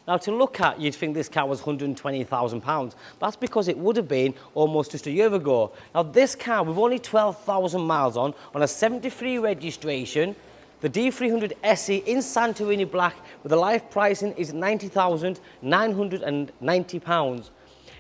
Now to look at, you'd think this car was £120,000. That's because it would have been almost just a year ago. Now this car, with only 12,000 miles on a 73 registration, the D300 SE in Santorini Black with the live pricing is £90,990.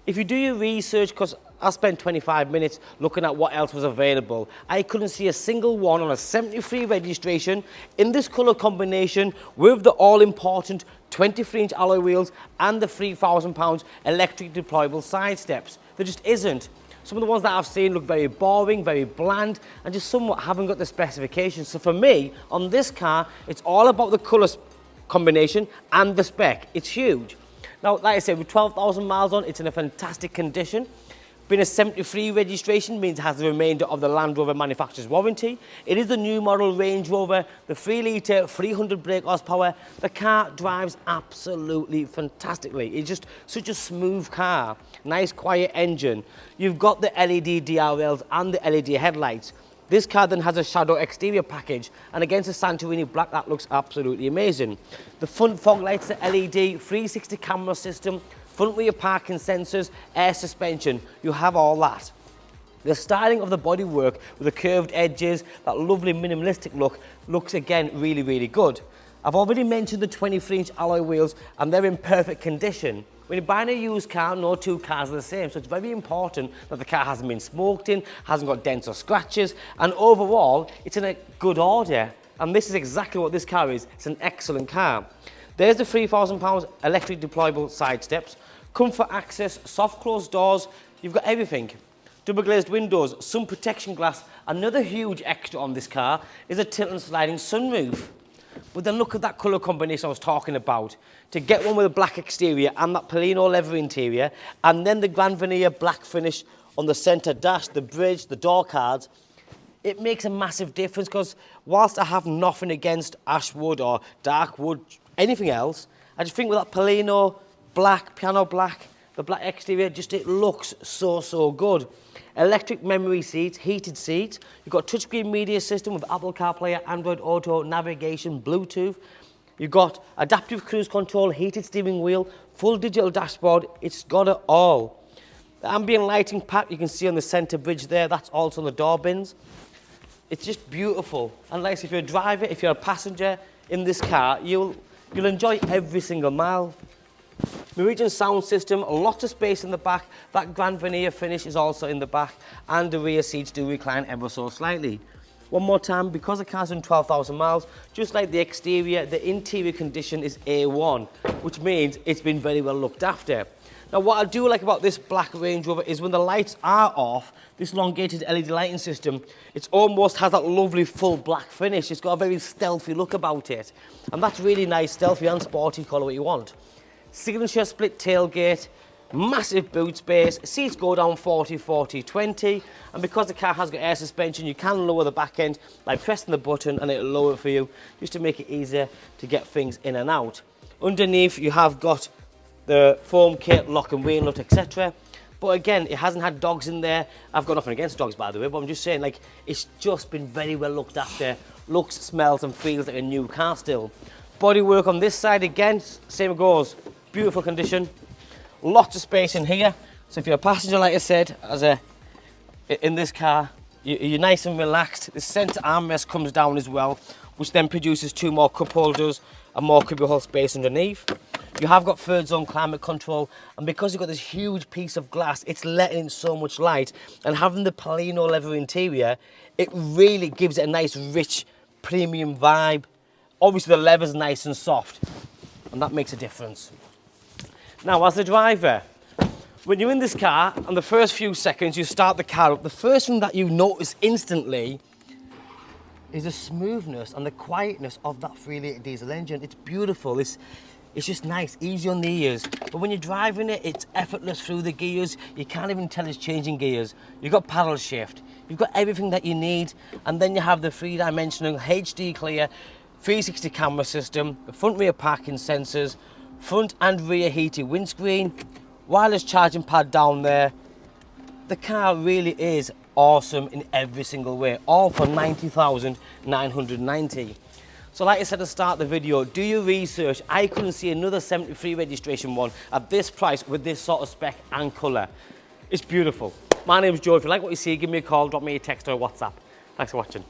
If you do your research, because I spent 25 minutes looking at what else was available, I couldn't see a single one on a 73 registration in this colour combination with the all-important 23-inch alloy wheels and the £3,000 electric deployable side steps. There just isn't. Some of the ones that I've seen look very boring, very bland, and just somewhat haven't got the specifications. So for me, on this car, it's all about the colour combination and the spec. It's huge. Now, like I said, with 12,000 miles on, it's in a fantastic condition. Being a 73 registration means it has the remainder of the Land Rover manufacturer's warranty. It is the new model Range Rover, the 3-litre, 300 brake horsepower. The car drives absolutely fantastically. It's just such a smooth car. Nice, quiet engine. You've got the LED DRLs and the LED headlights. This car then has a shadow exterior package, and against the Santorini Black, that looks absolutely amazing. The front fog lights, the LED, 360 camera system, front rear parking sensors, air suspension, you have all that. The styling of the bodywork with the curved edges, that lovely minimalistic look, looks again really, really good. I've already mentioned the 23-inch alloy wheels, and they're in perfect condition. When you're buying a used car, no two cars are the same, so it's very important that the car hasn't been smoked in, hasn't got dents or scratches, and overall, it's in a good order. And this is exactly what this car is. It's an excellent car. There's the £3,000 electric deployable side steps, comfort access, soft closed doors, you've got everything. Double glazed windows, sun protection glass. Another huge extra on this car is a tilt and sliding sunroof. But then look at that colour combination I was talking about. To get one with a black exterior and that Perlino Leather Interior, and then the Grand Veneer black finish on the centre dash, the bridge, the door cards, it makes a massive difference, because whilst I have nothing against ash wood or dark wood, anything else, I just think with that Perlino black, piano black, the black exterior, just it looks so, so good. Electric memory seats, heated seats. You've got touchscreen media system with Apple CarPlay, Android Auto, navigation, Bluetooth. You've got adaptive cruise control, heated steering wheel, full digital dashboard. It's got it all. The ambient lighting pack you can see on the centre bridge there, that's also on the door bins. It's just beautiful. And like I said, if you're a driver, if you're a passenger in this car, you'll enjoy every single mile. Meridian sound system, a lot of space in the back. That Grand Veneer finish is also in the back, and the rear seats do recline ever so slightly. One more time, because the car's done 12,000 miles, just like the exterior, the interior condition is A1, which means it's been very well looked after. Now, what I do like about this black Range Rover is when the lights are off, this elongated LED lighting system, it almost has that lovely full black finish. It's got a very stealthy look about it. And that's really nice, stealthy and sporty, call it what you want. Signature split tailgate, massive boot space, seats go down 40, 40, 20, and because the car has got air suspension, you can lower the back end by pressing the button and it'll lower it for you, just to make it easier to get things in and out. Underneath, you have got the foam kit, lock and wheel nut, etc. But again, it hasn't had dogs in there. I've got nothing against dogs, by the way, but I'm just saying, like, it's just been very well looked after. Looks, smells, and feels like a new car still. Bodywork on this side, again, same goes. Beautiful condition. Lots of space in here. So if you're a passenger, like I said, in this car, you're nice and relaxed. The centre armrest comes down as well, which then produces 2 more cup holders and more cubbyhole space underneath. You have got third zone climate control, and because you've got this huge piece of glass, it's letting in so much light, and having the Perlino Leather Interior, it really gives it a nice, rich, premium vibe. Obviously the leather's nice and soft, and that makes a difference. Now, as the driver, when you're in this car, and the first few seconds you start the car up, the first thing that you notice instantly is the smoothness and the quietness of that 3-litre diesel engine. It's beautiful. It's just nice, easy on the ears. But when you're driving it, it's effortless through the gears. You can't even tell it's changing gears. You've got paddle shift. You've got everything that you need. And then you have the 3-dimensional HD clear 360 camera system, the front rear parking sensors, front and rear heated windscreen, wireless charging pad down there. The car really is awesome in every single way, all for 90,990. So like I said at the start of the video, do your research. I couldn't see another 73 registration one at this price with this sort of spec and colour. It's beautiful. My name's Joe. If you like what you see, give me a call, drop me a text or a WhatsApp. Thanks for watching.